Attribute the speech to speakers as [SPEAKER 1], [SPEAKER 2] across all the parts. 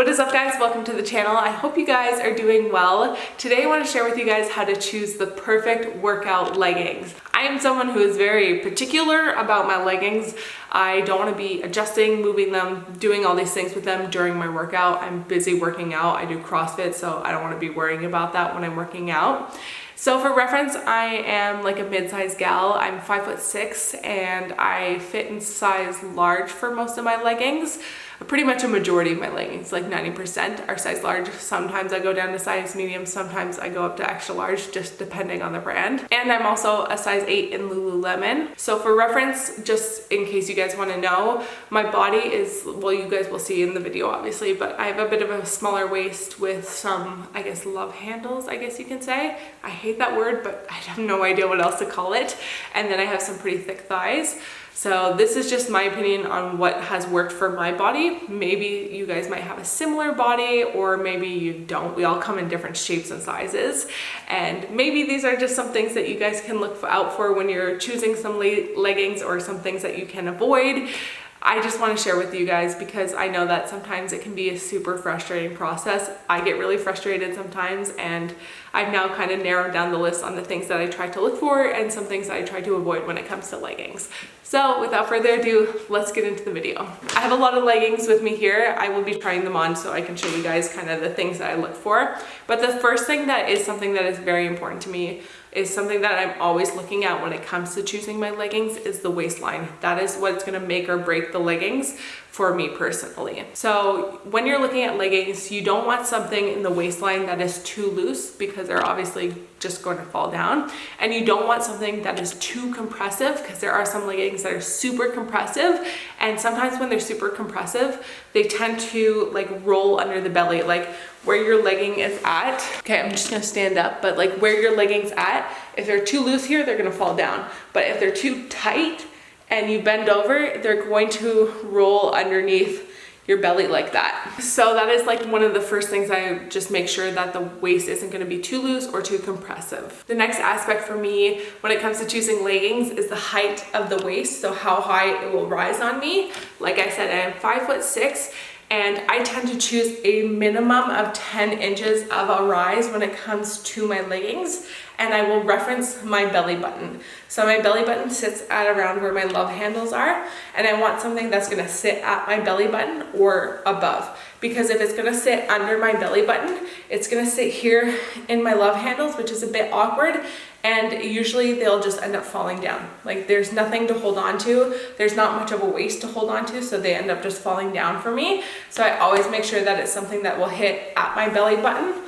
[SPEAKER 1] What is up, guys? Welcome to the channel. I hope you guys are doing well. Today I want to share with you guys how to choose the perfect workout leggings. I am someone who is very particular about my leggings. I don't want to be adjusting, moving them, doing all these things with them during my workout. I'm busy working out. I do CrossFit, so I don't want to be worrying about that when I'm working out. So for reference, I am like a mid-size gal. I'm 5'6" and I fit in size large for most of my leggings. Pretty much a majority of my leggings, like 90% are size large. Sometimes I go down to size medium, sometimes I go up to extra large, just depending on the brand. And I'm also a size 8 in Lululemon. So for reference, just in case you guys want to know, my body is, well, you guys will see in the video obviously, but I have a bit of a smaller waist with some, I guess, love handles, I guess you can say. I hate that word, but I have no idea what else to call it. And then I have some pretty thick thighs. So this is just my opinion on what has worked for my body. Maybe you guys might have a similar body, or maybe you don't. We all come in different shapes and sizes. And maybe these are just some things that you guys can look out for when you're choosing some leggings, or some things that you can avoid. I just want to share with you guys because I know that sometimes it can be a super frustrating process. I get really frustrated sometimes, and I've now kind of narrowed down the list on the things that I try to look for and some things that I try to avoid when it comes to leggings. So without further ado, let's get into the video. I have a lot of leggings with me here. I will be trying them on so I can show you guys kind of the things that I look for. But the first thing that is something that is very important to me is something that I'm always looking at when it comes to choosing my leggings is the waistline. That is what's gonna make or break the leggings for me personally. So when you're looking at leggings, you don't want something in the waistline that is too loose because they're obviously just going to fall down. And you don't want something that is too compressive because there are some leggings that are super compressive. And sometimes when they're super compressive, they tend to like roll under the belly, like where your legging is at. Okay, I'm just gonna stand up, but like where your legging's at, if they're too loose here, they're gonna fall down. But if they're too tight and you bend over, they're going to roll underneath your belly like that. So that is like one of the first things I just make sure that the waist isn't gonna be too loose or too compressive. The next aspect for me when it comes to choosing leggings is the height of the waist, so how high it will rise on me. Like I said, I am 5'6", and I tend to choose a minimum of 10 inches of a rise when it comes to my leggings, and I will reference my belly button. So my belly button sits at around where my love handles are, and I want something that's gonna sit at my belly button or above. Because if it's gonna sit under my belly button, it's gonna sit here in my love handles, which is a bit awkward, and usually they'll just end up falling down. Like there's nothing to hold on to. There's not much of a waist to hold on to, so they end up just falling down for me. So I always make sure that it's something that will hit at my belly button,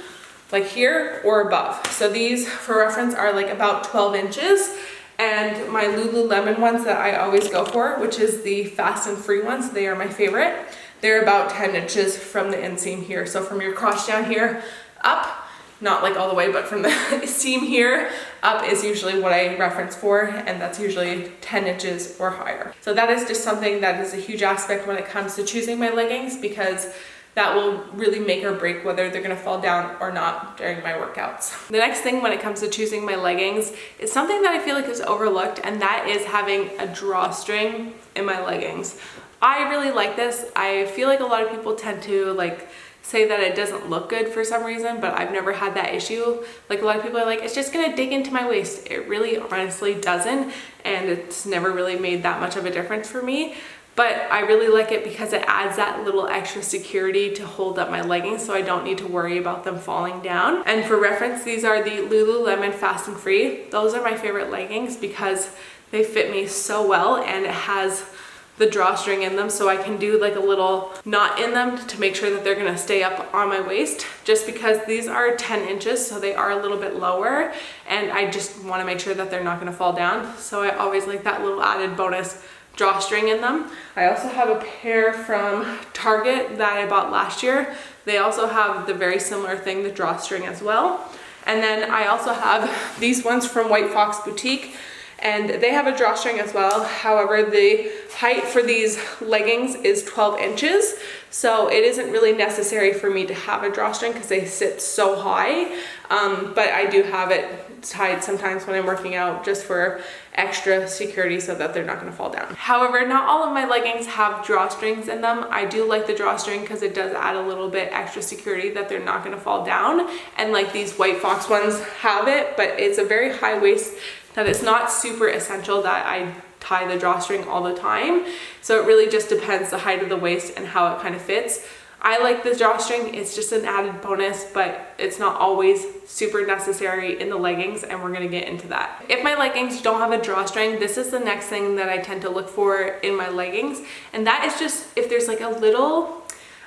[SPEAKER 1] like here or above. So these, for reference, are like about 12 inches. And my Lululemon ones that I always go for, which is the fast and free ones, they are my favorite. They're about 10 inches from the inseam here. So from your crotch down here up, not like all the way, but from the seam here up is usually what I reference for, and that's usually 10 inches or higher. So that is just something that is a huge aspect when it comes to choosing my leggings, because that will really make or break whether they're gonna fall down or not during my workouts. The next thing when it comes to choosing my leggings is something that I feel like is overlooked, and that is having a drawstring in my leggings. I really like this. I feel like a lot of people tend to like say that it doesn't look good for some reason, but I've never had that issue. Like a lot of people are like, it's just gonna dig into my waist. It really honestly doesn't, and it's never really made that much of a difference for me. But I really like it because it adds that little extra security to hold up my leggings, so I don't need to worry about them falling down. And for reference, these are the Lululemon Fast and Free. Those are my favorite leggings because they fit me so well, and it has the drawstring in them, so I can do like a little knot in them to make sure that they're gonna stay up on my waist, just because these are 10 inches, so they are a little bit lower, and I just wanna make sure that they're not gonna fall down. So I always like that little added bonus drawstring in them. I also have a pair from Target that I bought last year. They also have the very similar thing, the drawstring as well. And then I also have these ones from White Fox Boutique. and they have a drawstring as well. However, the height for these leggings is 12 inches, so it isn't really necessary for me to have a drawstring because they sit so high, but I do have it tied sometimes when I'm working out just for extra security so that they're not going to fall down. However, not all of my leggings have drawstrings in them. I do like the drawstring because it does add a little bit extra security that they're not going to fall down, and like these White Fox ones have it, but it's a very high waist that it's not super essential that I tie the drawstring all the time. So it really just depends the height of the waist and how it kind of fits. I like the drawstring, it's just an added bonus, but it's not always super necessary in the leggings, and we're gonna get into that. If my leggings don't have a drawstring, this is the next thing that I tend to look for in my leggings, and that is just if there's like a little,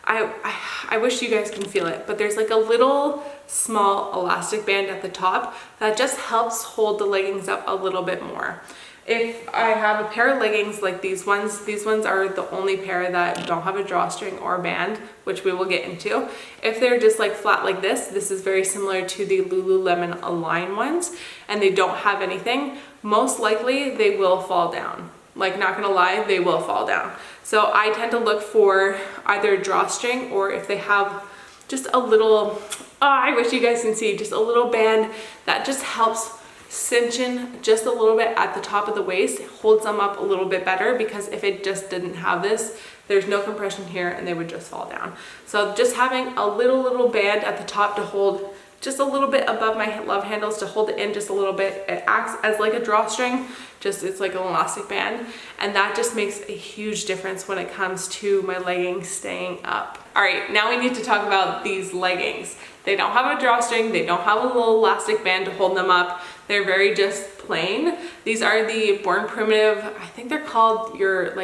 [SPEAKER 1] I wish you guys can feel it, but there's like a little small elastic band at the top that just helps hold the leggings up a little bit more. If I have a pair of leggings like these ones are the only pair that don't have a drawstring or a band, which we will get into. If they're just like flat like this is very similar to the Lululemon Align ones, and they don't have anything, most likely they will fall down. Like, not gonna lie, they will fall down. So I tend to look for either a drawstring, or if they have just a little, I wish you guys can see, just a little band that just helps cinch in just a little bit at the top of the waist, holds them up a little bit better, because if it just didn't have this, there's no compression here and they would just fall down. So just having a little band at the top to hold just a little bit above my love handles to hold it in just a little bit, it acts as like a drawstring, just it's like an elastic band, and that just makes a huge difference when it comes to my leggings staying up. All right, now we need to talk about these leggings. They don't have a drawstring, they don't have a little elastic band to hold them up. They're very just plain. These are the Born Primitive, I think they're called your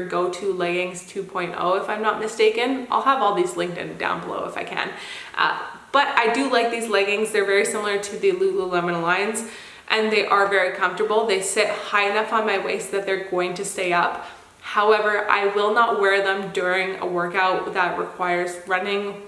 [SPEAKER 1] go-to leggings 2.0 if I'm not mistaken. I'll have all these linked in down below if I can. But I do like these leggings. They're very similar to the Lululemon Aligns, and they are very comfortable. They sit high enough on my waist that they're going to stay up. However, I will not wear them during a workout that requires running,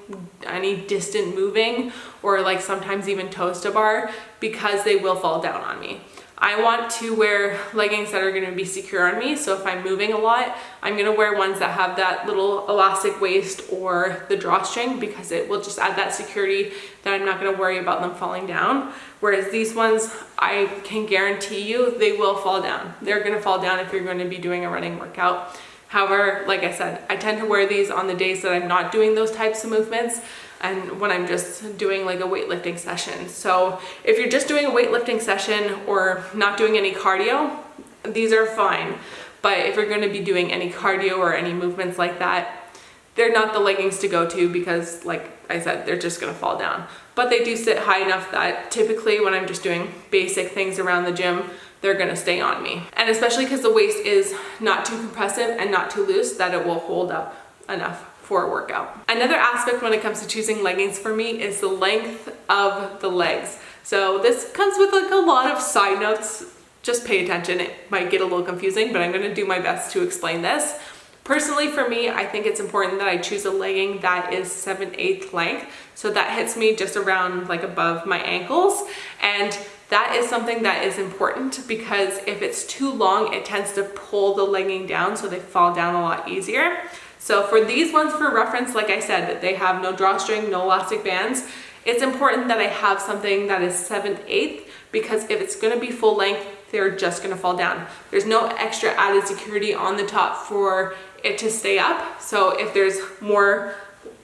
[SPEAKER 1] any distant moving, or like sometimes even toes to bar, because they will fall down on me. I want to wear leggings that are going to be secure on me, so if I'm moving a lot, I'm going to wear ones that have that little elastic waist or the drawstring, because it will just add that security that I'm not going to worry about them falling down. Whereas these ones, I can guarantee you they will fall down. They're going to fall down if you're going to be doing a running workout. However, like I said, I tend to wear these on the days that I'm not doing those types of movements, and when I'm just doing like a weightlifting session. So if you're just doing a weightlifting session or not doing any cardio, these are fine. But if you're going to be doing any cardio or any movements like that, they're not the leggings to go to, because like I said, they're just going to fall down. But they do sit high enough that typically when I'm just doing basic things around the gym, they're going to stay on me. And especially because the waist is not too compressive and not too loose, that it will hold up enough for a workout. Another aspect when it comes to choosing leggings for me is the length of the legs. So this comes with like a lot of side notes. Just pay attention. It might get a little confusing, but I'm going to do my best to explain this. Personally, for me, I think it's important that I choose a legging that is 7/8 length. So that hits me just around like above my ankles. And that is something that is important, because if it's too long, it tends to pull the legging down, so they fall down a lot easier. So for these ones, for reference, like I said, they have no drawstring, no elastic bands. It's important that I have something that is 7/8, because if it's going to be full length, they're just going to fall down. There's no extra added security on the top for it to stay up. So if there's more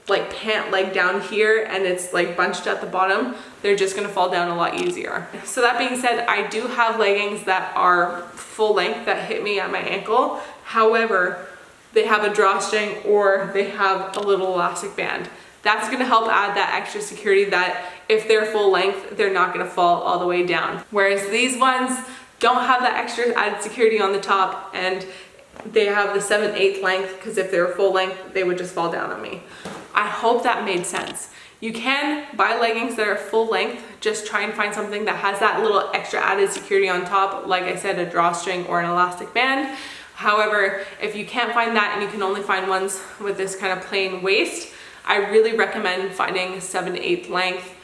[SPEAKER 1] like pant leg down here and it's like bunched at the bottom, they're just going to fall down a lot easier. So that being said, I do have leggings that are full length that hit me at my ankle. However, they have a drawstring or they have a little elastic band. That's going to help add that extra security that if they're full length, they're not going to fall all the way down. Whereas these ones don't have that extra added security on the top, and they have the 7/8 length, because if they were full length, they would just fall down on me. I hope that made sense. You can buy leggings that are full length. Just try and find something that has that little extra added security on top. Like I said, a drawstring or an elastic band. However, if you can't find that and you can only find ones with this kind of plain waist, I really recommend finding 7/8 length.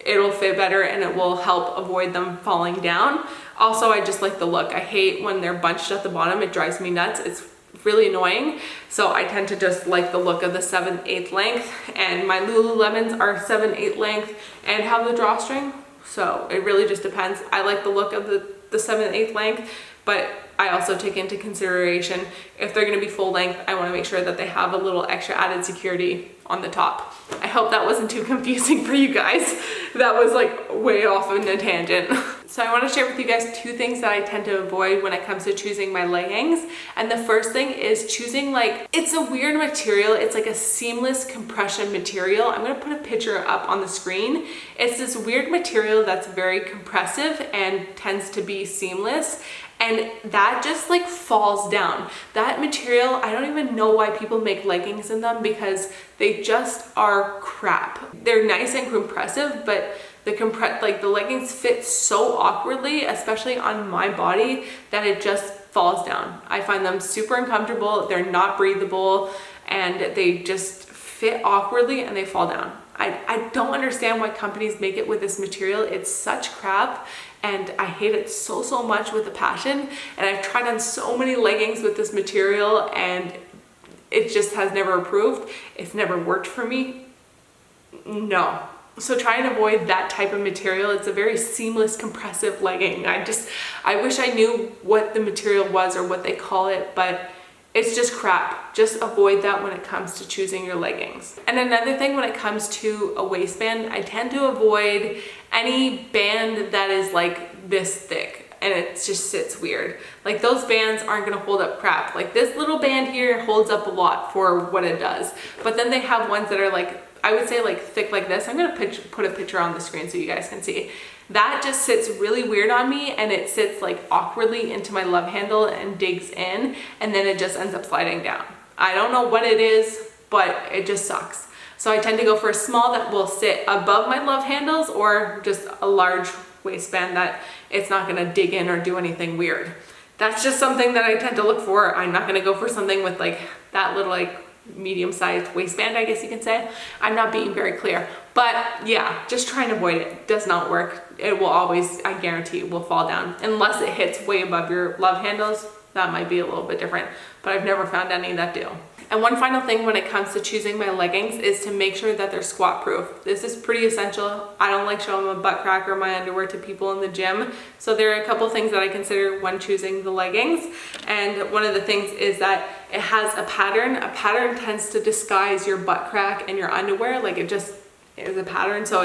[SPEAKER 1] It'll fit better and it will help avoid them falling down. Also, I just like the look. I hate when they're bunched at the bottom. It drives me nuts. It's really annoying. So I tend to just like the look of the 7/8 length, and my Lululemons are 7/8 length and have the drawstring. So it really just depends. I like the look of the 7/8 length, but I also take into consideration if they're gonna be full length, I wanna make sure that they have a little extra added security on the top. I hope that wasn't too confusing for you guys. That was like way off on a tangent. So I wanna share with you guys 2 things that I tend to avoid when it comes to choosing my leggings. And the first thing is choosing it's a weird material. It's like a seamless compression material. I'm gonna put a picture up on the screen. It's this weird material that's very compressive and tends to be seamless. And that just falls down. That material, I don't even know why people make leggings in them, because they just are crap. They're nice and compressive, but the leggings fit so awkwardly, especially on my body, that it just falls down. I find them super uncomfortable. They're not breathable, and they just fit awkwardly and they fall down. I don't understand why companies make it with this material. It's such crap, and I hate it so much with a passion. And I've tried on so many leggings with this material, and it just has never approved. It's never worked for me. No. So try and avoid that type of material. It's a very seamless, compressive legging. I wish I knew what the material was or what they call it, but it's just crap. Just avoid that when it comes to choosing your leggings. And another thing, when it comes to a waistband, I tend to avoid any band that is this thick and it just sits weird. Those bands aren't gonna hold up crap. This little band here holds up a lot for what it does. But then they have ones that are I would say thick like this. I'm gonna put a picture on the screen so you guys can see. That just sits really weird on me, and it sits awkwardly into my love handle and digs in, and then it just ends up sliding down. I don't know what it is, but it just sucks. So I tend to go for a small that will sit above my love handles, or just a large waistband that it's not gonna dig in or do anything weird. That's just something that I tend to look for. I'm not gonna go for something with that little medium-sized waistband, I guess you can say. I'm not being very clear, but yeah, just try and avoid it. It does not work. It will always, I guarantee it will fall down unless it hits way above your love handles. That might be a little bit different, but I've never found any that do. And one final thing when it comes to choosing my leggings is to make sure that they're squat proof. This is pretty essential. I don't like showing my butt crack or my underwear to people in the gym. So there are a couple things that I consider when choosing the leggings. And one of the things is that it has a pattern. A pattern tends to disguise your butt crack and your underwear. It just is a pattern. So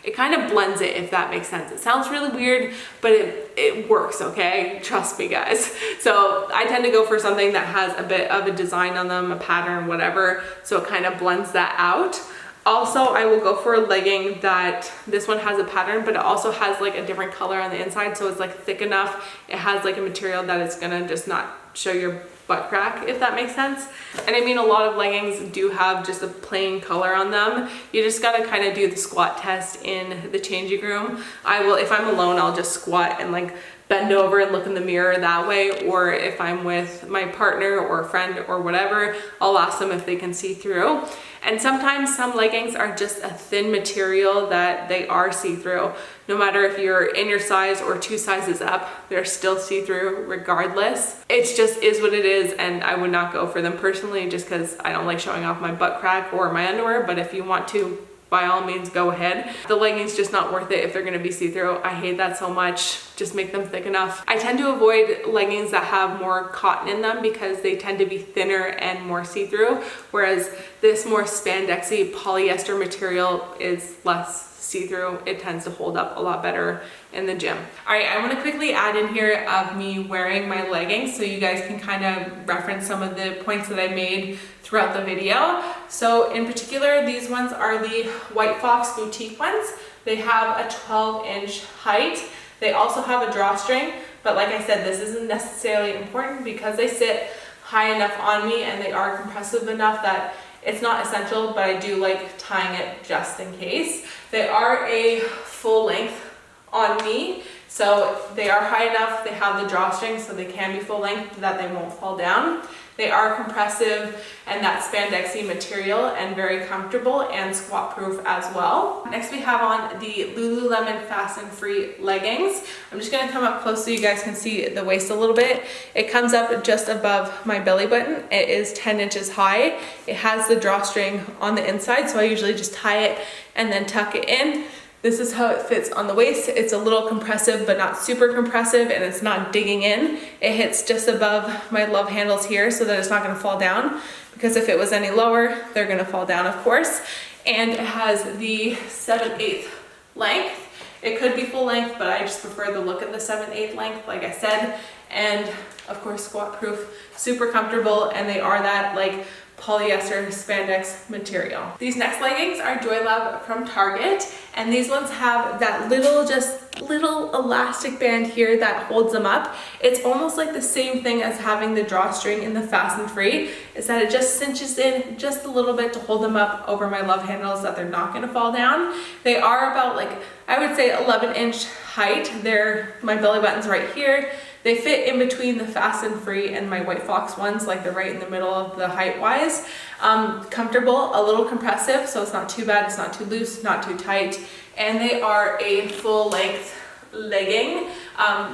[SPEAKER 1] it kind of blends it, if that makes sense. It sounds really weird, but it works, okay? Trust me, guys. So I tend to go for something that has a bit of a design on them, a pattern, whatever, so it kind of blends that out. Also, I will go for a legging that, this one has a pattern, but it also has a different color on the inside, so it's thick enough. It has a material that it's gonna just not show your butt crack, if that makes sense. And I mean, a lot of leggings do have just a plain color on them. You just gotta kind of do the squat test in the changing room. If I'm alone, I'll just squat and bend over and look in the mirror that way. Or if I'm with my partner or a friend or whatever, I'll ask them if they can see through. And sometimes some leggings are just a thin material that they are see-through. No matter if you're in your size or 2 sizes up, they're still see-through regardless. It just is what it is, and I would not go for them personally just because I don't like showing off my butt crack or my underwear, but if you want to, by all means, go ahead. The leggings just not worth it if they're gonna be see-through. I hate that so much. Just make them thick enough. I tend to avoid leggings that have more cotton in them because they tend to be thinner and more see-through, whereas this more spandexy polyester material is less see-through. It tends to hold up a lot better in the gym. All right, I want to quickly add in here of me wearing my leggings so you guys can kind of reference some of the points that I made throughout the video. So in particular, these ones are the White Fox boutique ones. They have a 12-inch height. They also have a drawstring, but like I said, this isn't necessarily important because they sit high enough on me and they are compressive enough that it's not essential, but I do like tying it just in case. They are a full length on me, so they are high enough. They have the drawstring, so they can be full length that they won't fall down. They are compressive and that spandexy material and very comfortable and squat proof as well. Next we have on the Lululemon Fasten Free leggings. I'm just gonna come up close so you guys can see the waist a little bit. It comes up just above my belly button. It is 10 inches high. It has the drawstring on the inside, so I usually just tie it and then tuck it in. This is how it fits on the waist. It's a little compressive, but not super compressive, and it's not digging in. It hits just above my love handles here so that it's not gonna fall down, because if it was any lower, they're gonna fall down, of course. And it has the 7/8 length. It could be full length, but I just prefer the look of the 7/8 length, like I said. And of course, squat proof, super comfortable, and they are that like polyester spandex material. These next leggings are JoyLab from Target, and these ones have that little elastic band here that holds them up. It's almost like the same thing as having the drawstring in the Fasten Free, is that it just cinches in just a little bit to hold them up over my love handles so that they're not gonna fall down. They are about, like, I would say 11-inch height. My belly button's right here. They fit in between the Fasten Free and my White Fox ones, like they're right in the middle of the height-wise. Comfortable, a little compressive, so it's not too bad, it's not too loose, not too tight. And they are a full-length legging.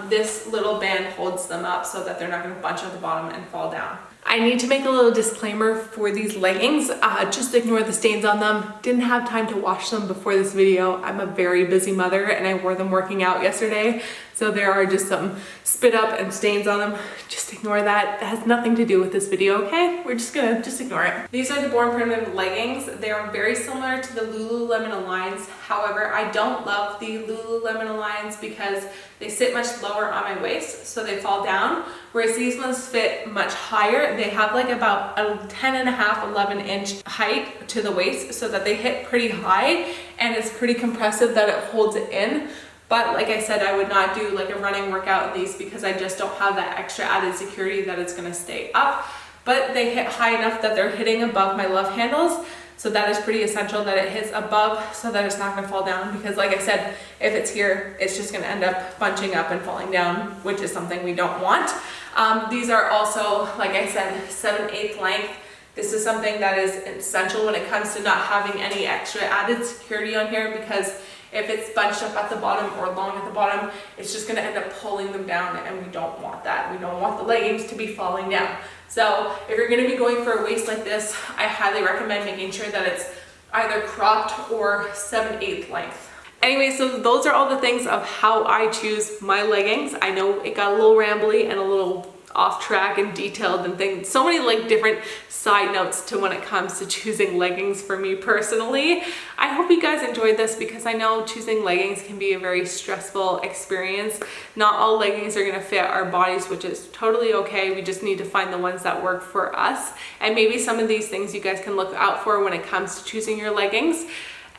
[SPEAKER 1] This little band holds them up so that they're not gonna bunch at the bottom and fall down. I need to make a little disclaimer for these leggings. Just ignore the stains on them. Didn't have time to wash them before this video. I'm a very busy mother and I wore them working out yesterday. So there are just some spit up and stains on them. Just ignore that. That has nothing to do with this video, okay? We're just gonna ignore it. These are the Born Primitive leggings. They are very similar to the Lululemon Aligns. However, I don't love the Lululemon Aligns because they sit much lower on my waist, so they fall down. Whereas these ones fit much higher. They have like about a 10.5, 11-inch height to the waist, so that they hit pretty high, and it's pretty compressive that it holds it in. But like I said, I would not do like a running workout in these because I just don't have that extra added security that it's gonna stay up. But they hit high enough that they're hitting above my love handles. So that is pretty essential that it hits above so that it's not gonna fall down, because like I said, if it's here, it's just gonna end up bunching up and falling down, which is something we don't want. These are also, like I said, 7/8 length. This is something that is essential when it comes to not having any extra added security on here, because if it's bunched up at the bottom or long at the bottom, it's just gonna end up pulling them down, and we don't want that. We don't want the leggings to be falling down. So if you're gonna be going for a waist like this, I highly recommend making sure that it's either cropped or 7/8 length. Anyway, so those are all the things of how I choose my leggings. I know it got a little rambly and a little off track and detailed and things. So many like different side notes to when it comes to choosing leggings for me personally. I hope you guys enjoyed this, because I know choosing leggings can be a very stressful experience. Not all leggings are gonna fit our bodies, which is totally okay. We just need to find the ones that work for us. And maybe some of these things you guys can look out for when it comes to choosing your leggings.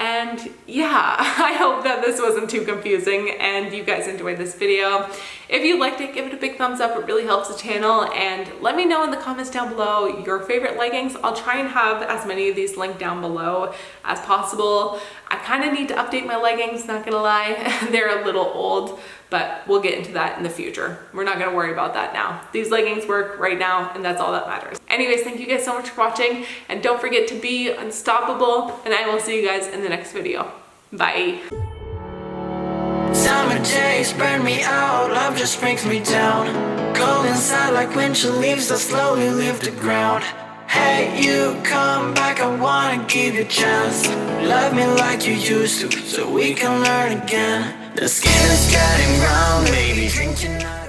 [SPEAKER 1] And yeah, I hope that this wasn't too confusing and you guys enjoyed this video. If you liked it, give it a big thumbs up. It really helps the channel. And let me know in the comments down below your favorite leggings. I'll try and have as many of these linked down below as possible. I kind of need to update my leggings, not gonna lie. They're a little old, but we'll get into that in the future. We're not gonna worry about that now. These leggings work right now, and that's all that matters. Anyways, thank you guys so much for watching, and don't forget to be unstoppable, and I will see you guys in the next video. Bye.
[SPEAKER 2] Summer days burn me out, love just brings me down. Cold inside like winter leaves that slowly leave the ground. Hey, you come back, I wanna give you a chance. Love me like you used to, so we can learn again. The skin is getting round, baby, drink your night.